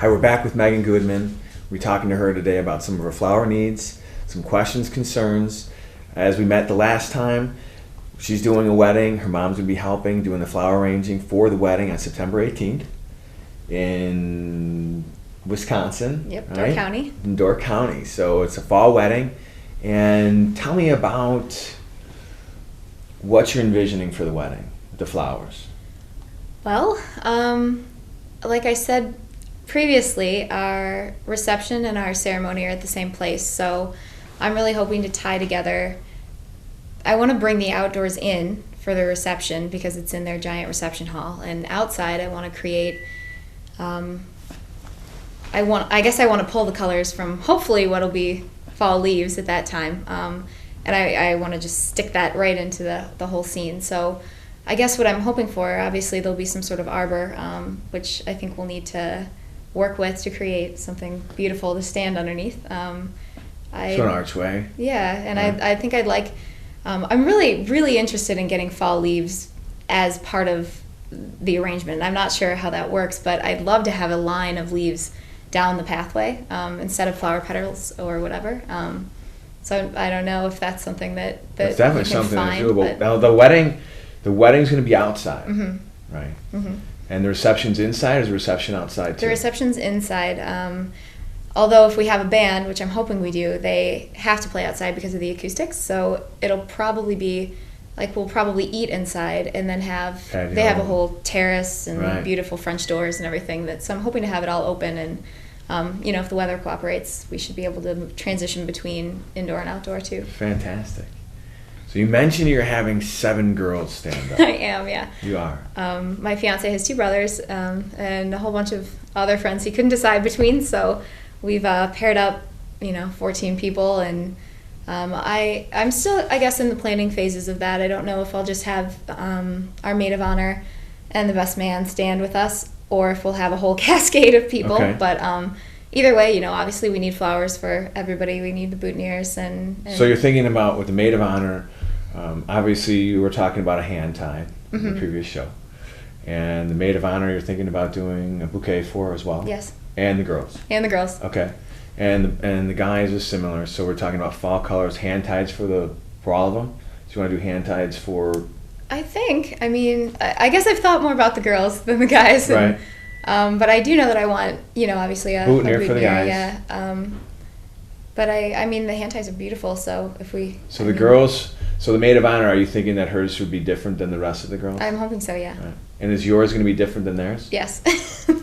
Hi, we're back with Megan Goodman. We're talking to her today about some of her flower needs, some questions, concerns. As we met the last time, she's doing a wedding. Her mom's going to be helping, doing the flower arranging for the wedding on September 18th in Wisconsin. Yep, right? Door County. In Door County. So it's a fall wedding. And tell me about what you're envisioning for the wedding, the flowers. Well, like I said previously, our reception and our ceremony are at the same place, so I'm really hoping to tie together. I want to bring the outdoors in for the reception because it's in their giant reception hall, and outside I want to create. I guess I want to pull the colors from hopefully what'll be fall leaves at that time, and I want to just stick that right into the whole scene. So I guess what I'm hoping for, obviously there'll be some sort of arbor, which I think we'll need to work with to create something beautiful to stand underneath. So an archway. Yeah, and I think I'd like, I'm really interested in getting fall leaves as part of the arrangement. I'm not sure how that works, but I'd love to have a line of leaves down the pathway instead of flower petals or whatever. So I don't know if that's something that It's definitely we can something find, that's doable. but- Now the wedding's going to be outside, Mm-hmm. right? Mm-hmm. And the reception's inside, or is the reception outside too? The reception's inside. Although if we have a band, which I'm hoping we do, they have to play outside because of the acoustics. So it'll probably be like we'll probably eat inside and then have Patio. they have a whole terrace and Right. beautiful French doors and everything. So I'm hoping to have it all open, and if the weather cooperates, we should be able to transition between indoor and outdoor too. Fantastic. So you mentioned you're having 7 girls stand up. I am, yeah. You are. My fiance has 2 brothers and a whole bunch of other friends he couldn't decide between, so we've paired up, 14 people, and I'm still, I guess, in the planning phases of that. I don't know if I'll just have our maid of honor and the best man stand with us, or if we'll have a whole cascade of people. Okay. But either way, obviously we need flowers for everybody. We need the boutonnieres and So you're thinking about with the maid of honor. Obviously, you were talking about a hand tie in the previous show, and the maid of honor you're thinking about doing a bouquet for as well. Yes. And the girls. And the girls. Okay. And the guys are similar. So we're talking about fall colors, hand ties for all of them. So you want to do hand ties for? I think. I mean, I guess I've thought more about the girls than the guys. Right. But I do know that I want, obviously a Boutonniere boutonniere, for the guys. Yeah. But I mean, the hand ties are beautiful. So if we. So the girls. So the maid of honor, are you thinking that hers would be different than the rest of the girls? I'm hoping so. Yeah. Right. And is yours going to be different than theirs? Yes.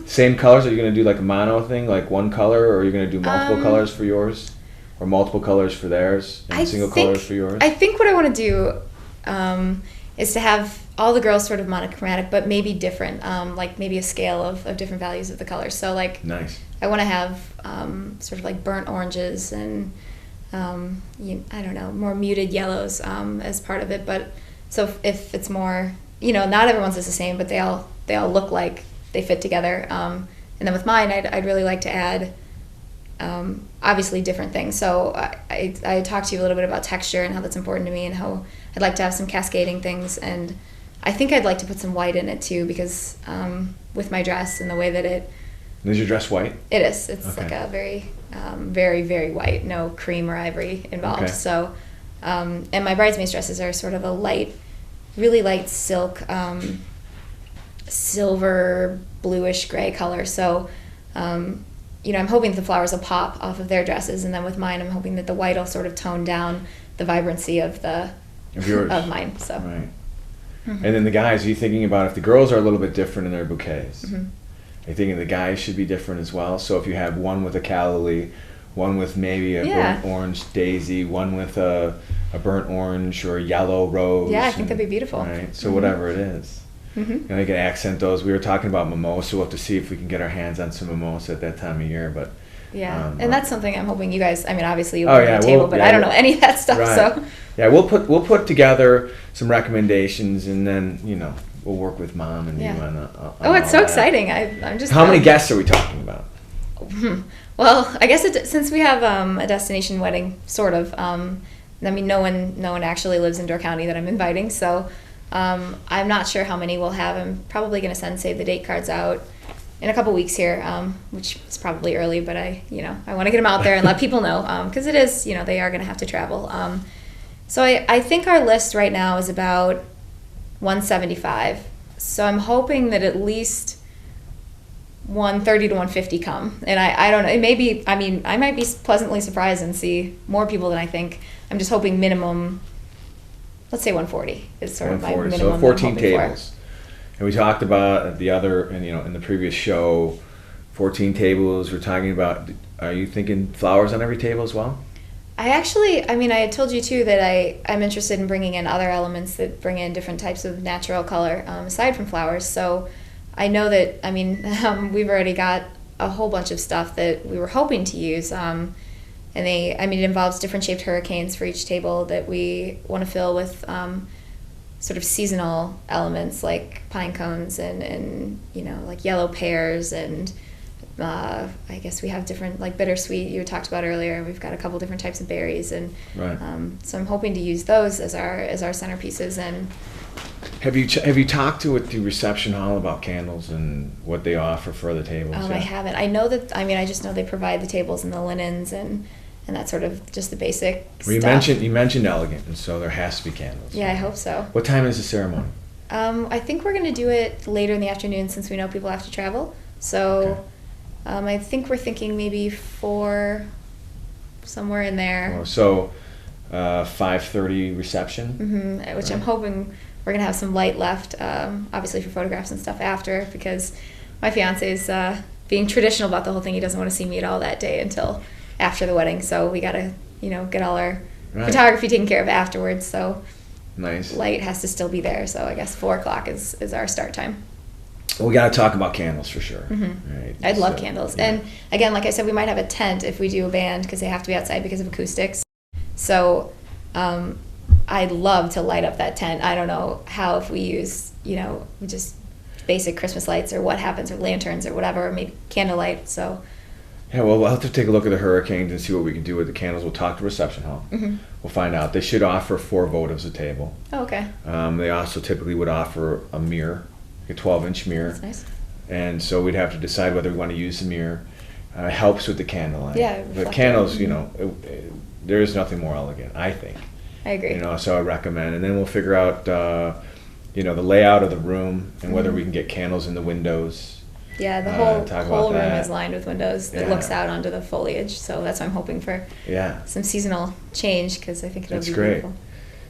Same colors? Are you going to do like a mono thing, like one color, or are you going to do multiple colors for yours, or multiple colors for theirs, and single colors for yours? I think what I want to do is to have all the girls sort of monochromatic, but maybe different, like maybe a scale of different values of the colors. So like, nice. I want to have sort of like burnt oranges and I don't know, more muted yellows as part of it. But so if it's more, not everyone's is the same, but they all look like they fit together. And then with mine, I'd really like to add obviously different things. So I talked to you a little bit about texture and how that's important to me, and how I'd like to have some cascading things, and I think I'd like to put some white in it too, because with my dress and the way that Is your dress white? it is, it's Okay. like a very very, very white, no cream or ivory involved. Okay. So and my bridesmaids dresses are sort of a light, really light silk, silver bluish gray color. So I'm hoping the flowers will pop off of their dresses, and then with mine I'm hoping that the white will sort of tone down the vibrancy of yours. of mine. So Right. Mm-hmm. And then the guys, are you thinking about if the girls are a little bit different in their bouquets? Mm-hmm. Are you thinking the guys should be different as well? So if you have one with a calla lily, one with maybe a burnt orange daisy, one with a burnt orange or a yellow rose. Yeah, I think that'd be beautiful. Right. So whatever it is. Mm-hmm. They can accent those. We were talking about mimosa. We'll have to see if we can get our hands on some mimosa at that time of year. But yeah, and that's something I'm hoping you guys. I mean, obviously you'll Oh, bring yeah, to the table, we'll- but yeah, I don't know we'll- any of that stuff. Right. So yeah, we'll put together some recommendations, and then we'll work with Mom and Yeah. you on. oh, it's all so that. exciting! I'm just. How many guests are we talking about? Well, I guess since we have a destination wedding, sort of. I mean, no one actually lives in Door County that I'm inviting, so I'm not sure how many we'll have. I'm probably going to send save the date cards out in a couple weeks here, which is probably early, but I want to get them out there and let people know, because it is, they are going to have to travel. So I think our list right now is about 175. So I'm hoping that at least 130 to 150 come. And I don't know, it may be, I might be pleasantly surprised and see more people than I think. I'm just hoping minimum, let's say 140 is sort of my minimum. So 14 tables. And we talked about in the previous show, 14 tables. We're talking about, are you thinking flowers on every table as well? I had told you too that I'm interested in bringing in other elements that bring in different types of natural color aside from flowers. So I know that, we've already got a whole bunch of stuff that we were hoping to use. And it involves different shaped hurricanes for each table that we want to fill with sort of seasonal elements like pine cones and like yellow pears and I guess we have different, like bittersweet you talked about earlier. We've got a couple different types of berries, and right. So I'm hoping to use those as our centerpieces. And have you talked to the reception hall about candles and what they offer for other tables? I haven't. I know that. I just know they provide the tables and the linens and that's sort of just the basic stuff. You mentioned elegant, and so there has to be candles. Yeah, I hope so. What time is the ceremony? I think we're going to do it later in the afternoon since we know people have to travel. So. Okay. I think we're thinking maybe 4, somewhere in there. Oh, so 5:30 reception? Mm-hmm, which right. I'm hoping we're going to have some light left, obviously for photographs and stuff after, because my fiance is being traditional about the whole thing. He doesn't want to see me at all that day until after the wedding. So we got to, get all our right. photography taken care of afterwards. So nice. Light has to still be there. So I guess 4 o'clock is our start time. Well, we got to talk about candles for sure. Mm-hmm. Right? I'd love candles. Yeah. And again, like I said, we might have a tent if we do a band because they have to be outside because of acoustics. So I'd love to light up that tent. I don't know how, if we use, just basic Christmas lights or what happens, or lanterns or whatever, or maybe candlelight. So yeah, well, we'll have to take a look at the hurricanes and see what we can do with the candles. We'll talk to reception hall. Mm-hmm. We'll find out. They should offer 4 votives a table. Oh, okay. They also typically would offer a mirror, a 12-inch mirror. That's nice. And so we'd have to decide whether we want to use the mirror. It helps with the candlelight. Yeah. But candles, there is nothing more elegant, I think. I agree. So I recommend. And then we'll figure out, the layout of the room and whether we can get candles in the windows. Yeah, the whole room is lined with windows that looks out onto the foliage. So that's why I'm hoping for some seasonal change, because I think it'll be beautiful.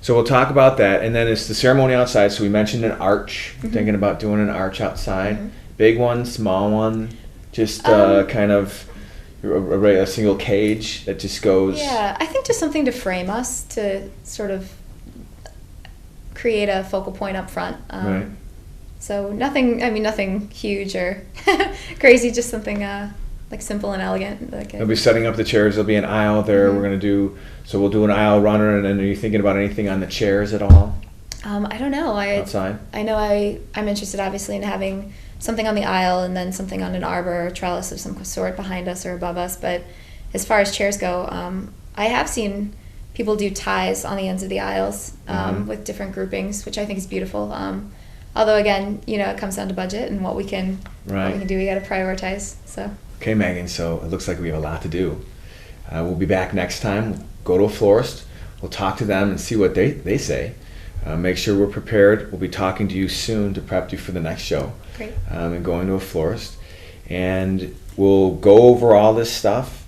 So we'll talk about that. And then it's the ceremony outside. So we mentioned an arch, thinking about doing an arch outside. Mm-hmm. Big one, small one, just kind of a single cage that just goes. Yeah, I think just something to frame us, to sort of create a focal point up front. Right. So nothing huge or crazy, just something like simple and elegant. We'll be setting up the chairs. There'll be an aisle there. Mm-hmm. We're going to do, so we'll do an aisle runner. And then are you thinking about anything on the chairs at all? I don't know. Outside? I know I'm interested obviously in having something on the aisle and then something on an arbor or trellis of some sort behind us or above us. But as far as chairs go, I have seen people do ties on the ends of the aisles with different groupings, which I think is beautiful. Although again, it comes down to budget and what we can do. We got to prioritize. So. Okay, Megan. So it looks like we have a lot to do. We'll be back next time. We'll go to a florist. We'll talk to them and see what they say. Make sure we're prepared. We'll be talking to you soon to prep you for the next show. Great. And going to a florist. And we'll go over all this stuff.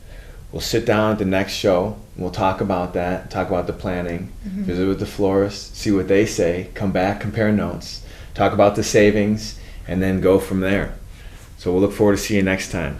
We'll sit down at the next show. And we'll talk about that, talk about the planning, visit with the florist, see what they say, come back, compare notes, talk about the savings, and then go from there. So we'll look forward to seeing you next time.